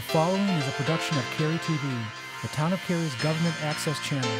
following is a production of Cary TV, the Town of Cary's government access channel.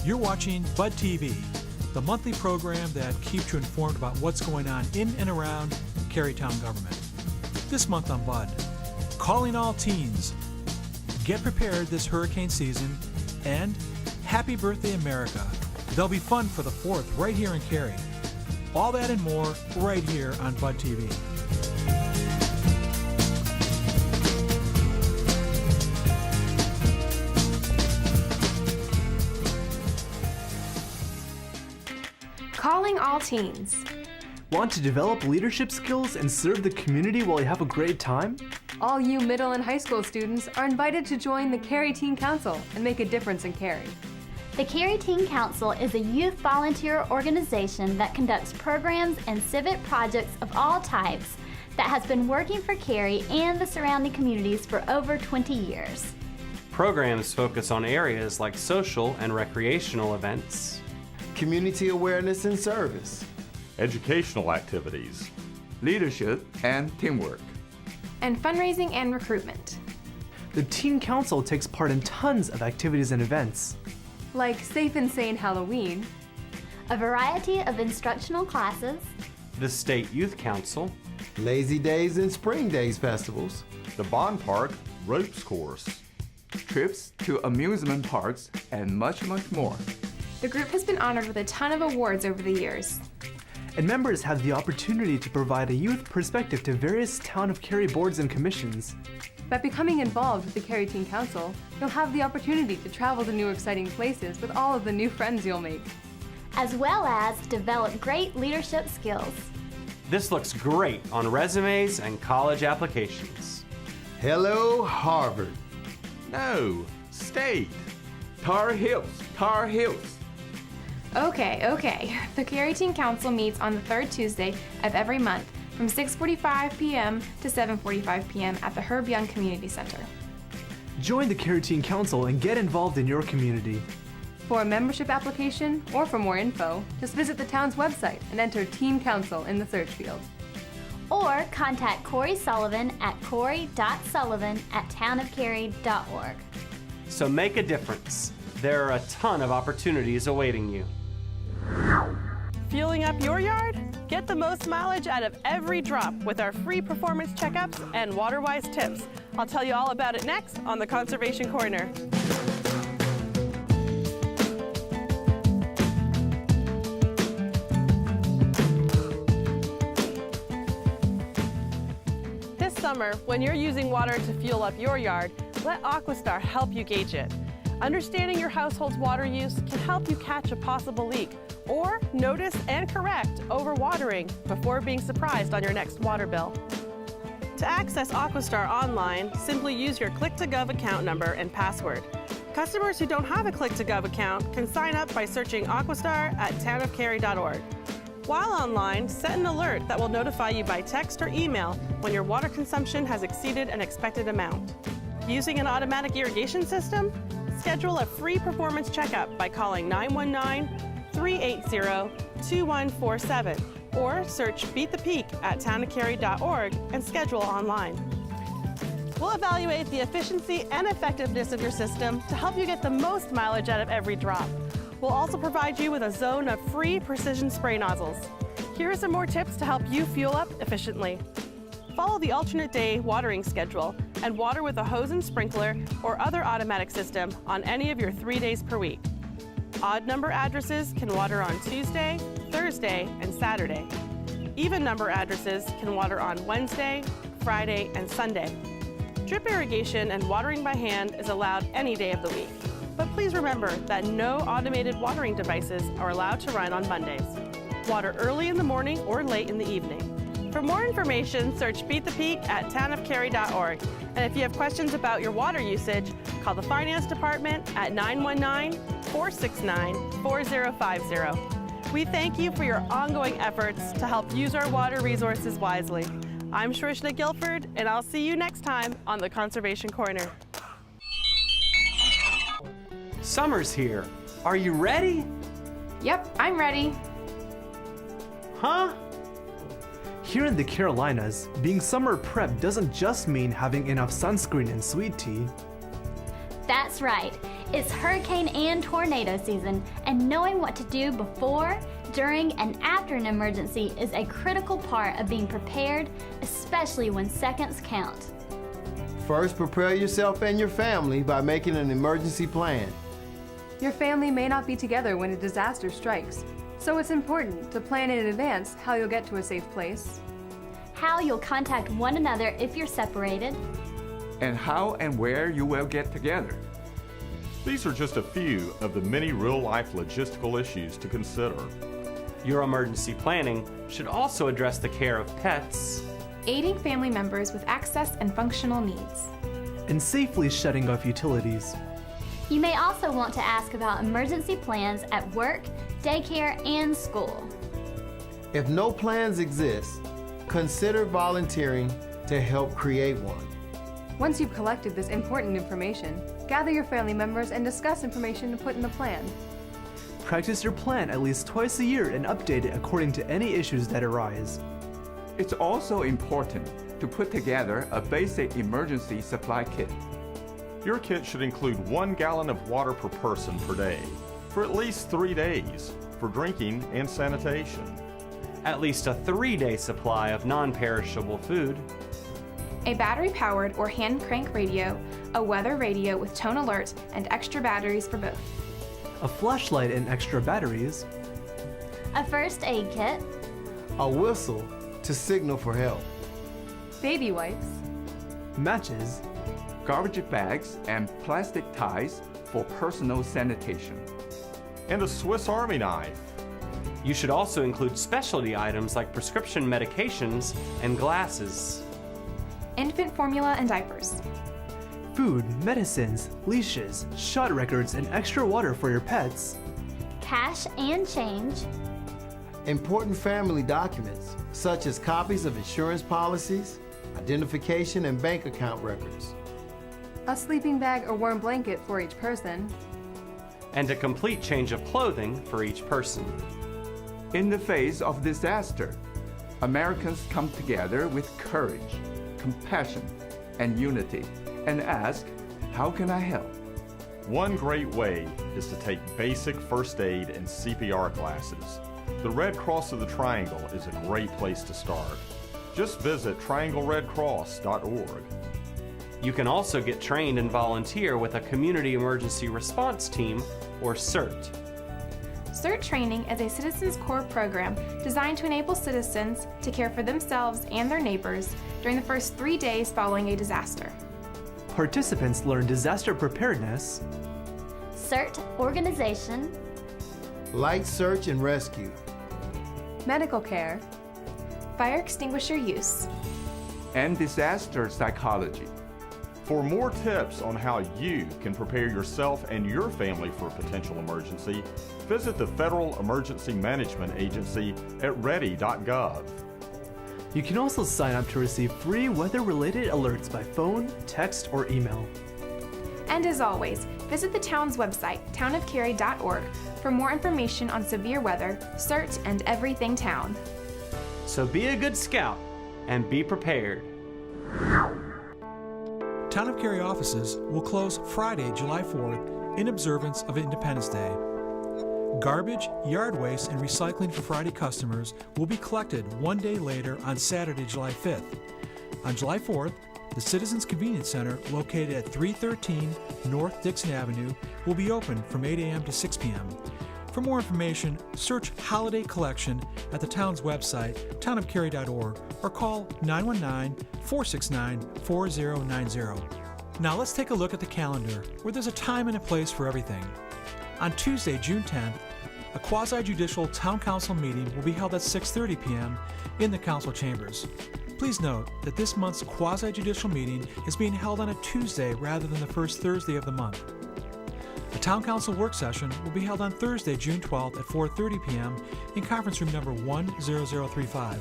You're watching Bud TV, the monthly program that keeps you informed about what's going on in and around Cary Town Government. This month on Bud, calling all teens, get prepared this hurricane season, and Happy Birthday America. There'll be fun for the 4th right here in Cary. All that and more right here on Bud TV. Calling all teens. Want to develop leadership skills and serve the community while you have a great time? All you middle and high school students are invited to join the Cary Teen Council and make a difference in Cary. The Cary Teen Council is a youth volunteer organization that conducts programs and civic projects of all types that has been working for Cary and the surrounding communities for over 20 years. Programs focus on areas like social and recreational events, community awareness and service, educational activities, leadership and teamwork, and fundraising and recruitment. The Teen Council takes part in tons of activities and events, like Safe and Sane Halloween, a variety of instructional classes, the State Youth Council, Lazy Days and Spring Days festivals, the Bond Park ropes course, trips to amusement parks, and much, much more. The group has been honored with a ton of awards over the years. and members have the opportunity to provide a youth perspective to various Town of Cary boards and commissions. By becoming involved with the Cary Teen Council, you'll have the opportunity to travel to new exciting places with all of the new friends you'll make, as well as develop great leadership skills. This looks great on resumes and college applications. Hello, Harvard. No, State. Tar Heels, Tar Heels. Okay. The Cary Teen Council meets on the third Tuesday of every month from 6:45 p.m. to 7:45 p.m. at the Herb Young Community Center. Join the Cary Teen Council and get involved in your community. For a membership application or for more info, just visit the town's website and enter Teen Council in the search field. Or contact Corey Sullivan at corey.sullivan@townofcary.org. So make a difference. There are a ton of opportunities awaiting you. Fueling up your yard? Get the most mileage out of every drop with our free performance checkups and water-wise tips. I'll tell you all about it next on the Conservation Corner. This summer, when you're using water to fuel up your yard, let Aquastar help you gauge it. Understanding your household's water use can help you catch a possible leak or notice and correct overwatering before being surprised on your next water bill. To access Aquastar online, simply use your Click2Gov account number and password. Customers who don't have a Click2Gov account can sign up by searching Aquastar at townofcary.org. While online, set an alert that will notify you by text or email when your water consumption has exceeded an expected amount. Using an automatic irrigation system? Schedule a free performance checkup by calling 919-380-2147 or search Beat the Peak at townofcary.org and schedule online. We'll evaluate the efficiency and effectiveness of your system to help you get the most mileage out of every drop. We'll also provide you with a zone of free precision spray nozzles. Here are some more tips to help you fuel up efficiently. Follow the alternate day watering schedule and water with a hose and sprinkler or other automatic system on any of your 3 days per week. Odd number addresses can water on Tuesday, Thursday, and Saturday. Even number addresses can water on Wednesday, Friday, and Sunday. Drip irrigation and watering by hand is allowed any day of the week. But please remember that no automated watering devices are allowed to run on Mondays. Water early in the morning or late in the evening. For more information, search Beat the Peak at townofcary.org. And if you have questions about your water usage, call the Finance Department at 919-469-4050. We thank you for your ongoing efforts to help use our water resources wisely. I'm Shrishna Guilford, and I'll see you next time on the Conservation Corner. Summer's here. Are you ready? Yep, I'm ready. Huh? Here in the Carolinas, being summer prep doesn't just mean having enough sunscreen and sweet tea. That's right. It's hurricane and tornado season, and knowing what to do before, during, and after an emergency is a critical part of being prepared, especially when seconds count. First, prepare yourself and your family by making an emergency plan. Your family may not be together when a disaster strikes, so it's important to plan in advance how you'll get to a safe place, How you'll contact one another if you're separated, and how and where you will get together. These are just a few of the many real-life logistical issues to consider. Your emergency planning should also address the care of pets, aiding family members with access and functional needs, and safely shutting off utilities. You may also want to ask about emergency plans at work, daycare, and school. If no plans exist, consider volunteering to help create one. Once you've collected this important information, gather your family members and discuss information to put in the plan. Practice your plan at least twice a year and update it according to any issues that arise. It's also important to put together a basic emergency supply kit. Your kit should include 1 gallon of water per person per day for at least 3 days for drinking and sanitation. at least a 3-day supply of non-perishable food, a battery-powered or hand crank radio, a weather radio with tone alert, and extra batteries for both, a flashlight and extra batteries, a first aid kit, a whistle to signal for help, baby wipes, matches, garbage bags and plastic ties for personal sanitation, and a Swiss Army knife. You should also include specialty items like prescription medications and glasses, infant formula and diapers, food, medicines, leashes, shot records, and extra water for your pets, cash and change, important family documents such as copies of insurance policies, identification and bank account records, a sleeping bag or warm blanket for each person, and a complete change of clothing for each person. In the face of disaster, Americans come together with courage, compassion, and unity and ask, how can I help? One great way is to take basic first aid and CPR classes. The Red Cross of the Triangle is a great place to start. Just visit triangleredcross.org. You can also get trained and volunteer with a Community Emergency Response Team, or CERT. CERT training is a Citizens Corps program designed to enable citizens to care for themselves and their neighbors during the first 3 days following a disaster. Participants learn disaster preparedness, CERT organization, light search and rescue, medical care, Fire extinguisher use, and disaster psychology. For more tips on how you can prepare yourself and your family for a potential emergency, visit the Federal Emergency Management Agency at ready.gov. You can also sign up to receive free weather-related alerts by phone, text, or email. and as always, visit the town's website, townofcary.org, for more information on severe weather, CERT, and everything town. So be a good scout and be prepared. Town of Cary offices will close Friday, July 4th in observance of Independence Day. Garbage, yard waste, and recycling for Friday customers will be collected 1 day later on Saturday, July 5th. On July 4th, the Citizens Convenience Center, located at 313 North Dixon Avenue, will be open from 8 a.m. to 6 p.m. For more information, search Holiday Collection at the town's website, townofcary.org, or call 919-469-4090. Now let's take a look at the calendar, where there's a time and a place for everything. On Tuesday, June 10th, a quasi-judicial town council meeting will be held at 6:30 p.m. in the council chambers. Please note that this month's quasi-judicial meeting is being held on a Tuesday rather than the first Thursday of the month. A Town Council work session will be held on Thursday, June 12th at 4:30 p.m. in conference room number 10035.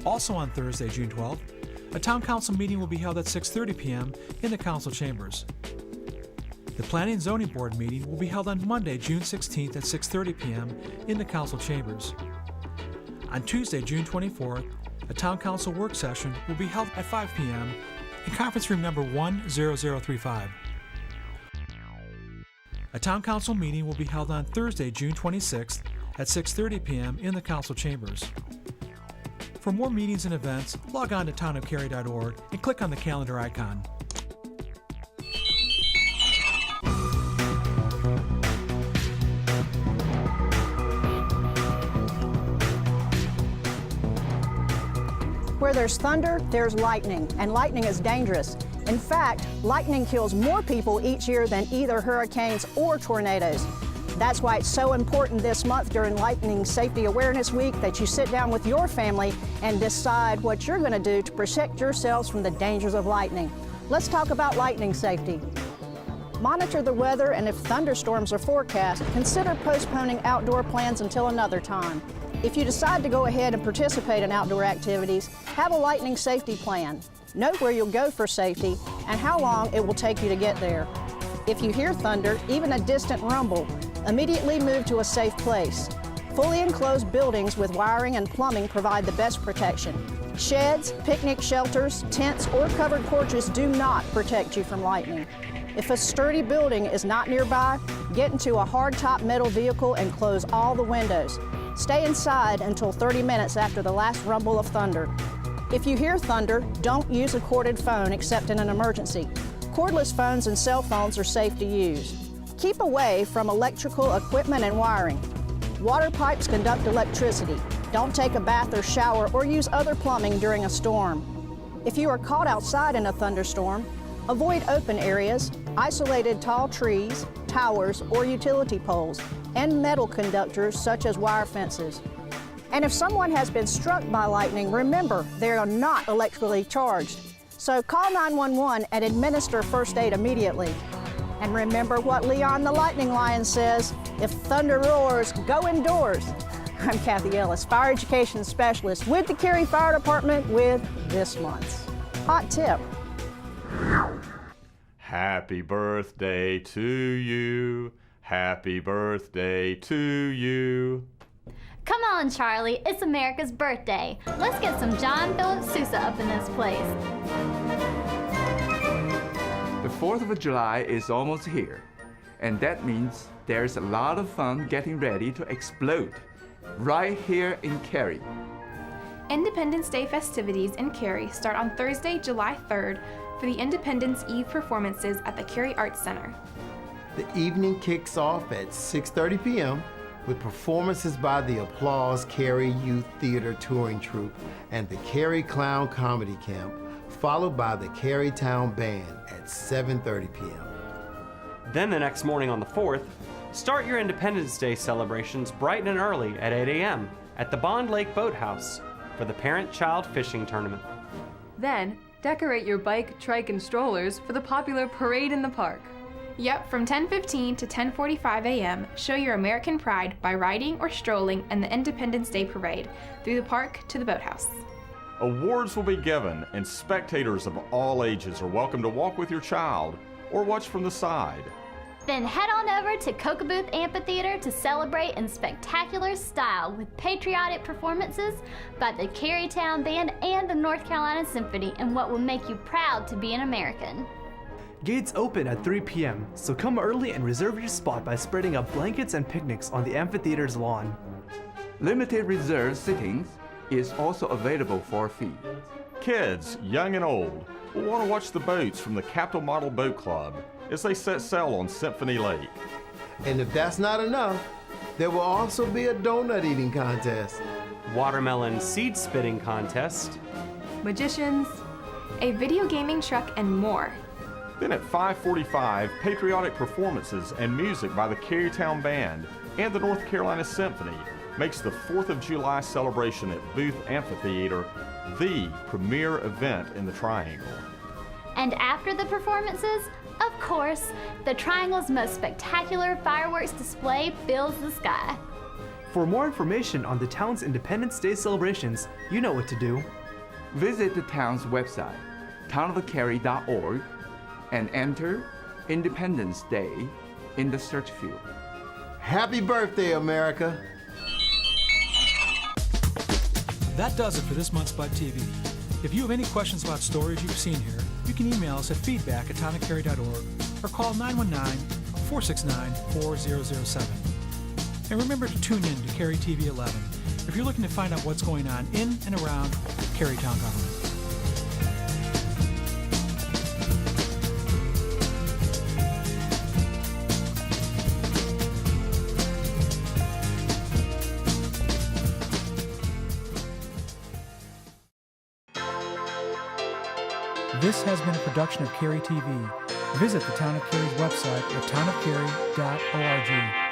Also on Thursday, June 12th, a Town Council meeting will be held at 6:30 p.m. in the council chambers. The Planning and Zoning Board meeting will be held on Monday, June 16th at 6:30 p.m. in the council chambers. On Tuesday, June 24th, a Town Council work session will be held at 5 p.m. in Conference Room number 10035. A Town Council meeting will be held on Thursday, June 26th at 6:30 p.m. in the Council Chambers. For more meetings and events, log on to townofcary.org and click on the calendar icon. Where there's thunder, there's lightning, and lightning is dangerous. In fact, lightning kills more people each year than either hurricanes or tornadoes. That's why it's so important this month during Lightning Safety Awareness Week that you sit down with your family and decide what you're going to do to protect yourselves from the dangers of lightning. Let's talk about lightning safety. Monitor the weather, and if thunderstorms are forecast, consider postponing outdoor plans until another time. If you decide to go ahead and participate in outdoor activities, have a lightning safety plan. Know where you'll go for safety and how long it will take you to get there. If you hear thunder, even a distant rumble, immediately move to a safe place. Fully enclosed buildings with wiring and plumbing provide the best protection. Sheds, picnic shelters, tents, or covered porches do not protect you from lightning. If a sturdy building is not nearby, get into a hard-top metal vehicle and close all the windows. Stay inside until 30 minutes after the last rumble of thunder. If you hear thunder, don't use a corded phone except in an emergency. Cordless phones and cell phones are safe to use. Keep away from electrical equipment and wiring. Water pipes conduct electricity. Don't take a bath or shower or use other plumbing during a storm. If you are caught outside in a thunderstorm, avoid open areas, isolated tall trees, towers, or utility poles, and metal conductors such as wire fences. And if someone has been struck by lightning, remember, they are not electrically charged. So call 911 and administer first aid immediately. And remember what Leon the Lightning Lion says, if thunder roars, go indoors. I'm Kathy Ellis, Fire Education Specialist with the Cary Fire Department with this month's Hot Tip. Happy birthday to you. Happy birthday to you. Come on, Charlie, it's America's birthday. Let's get some John Philip Sousa up in this place. The 4th of July is almost here, and that means there's a lot of fun getting ready to explode right here in Cary. Independence Day festivities in Cary start on Thursday, July 3rd for the Independence Eve performances at the Cary Arts Center. The evening kicks off at 6:30 p.m. with performances by the Applause Cary Youth Theater Touring Troupe and the Cary Clown Comedy Camp, followed by the Cary Town Band at 7:30 p.m. Then the next morning on the 4th, start your Independence Day celebrations bright and early at 8 a.m. at the Bond Lake Boathouse for the Parent-Child Fishing Tournament. Then, decorate your bike, trike, and strollers for the popular Parade in the Park. Yep, from 10:15 to 10:45 a.m., show your American pride by riding or strolling in the Independence Day Parade through the park to the boathouse. Awards will be given, and spectators of all ages are welcome to walk with your child or watch from the side. Then head on over to Kokobuth Amphitheater to celebrate in spectacular style with patriotic performances by the Cary Town Band and the North Carolina Symphony in what will make you proud to be an American. Gates open at 3 p.m., so come early and reserve your spot by spreading out blankets and picnics on the amphitheater's lawn. Limited reserved sittings is also available for a fee. Kids, young and old, will want to watch the boats from the Capital Model Boat Club as they set sail on Symphony Lake. And if that's not enough, there will also be a donut eating contest, Watermelon seed spitting contest, Magicians, A video gaming truck and more. Then at 5:45, patriotic performances and music by the Cary Town Band and the North Carolina Symphony makes the 4th of July celebration at Booth Amphitheater the premier event in the Triangle. And after the performances, of course, the Triangle's most spectacular fireworks display fills the sky. For more information on the town's Independence Day celebrations, you know what to do. Visit the town's website, townofcary.org, and enter Independence Day in the search field. Happy birthday, America! That does it for this month's Bud TV. If you have any questions about stories you've seen here, you can email us at feedback@townofcary.org or call 919-469-4007. And remember to tune in to Cary TV 11 if you're looking to find out what's going on in and around Cary Town Government. This has been a production of Cary TV. Visit the Town of Cary's website at townofcary.org.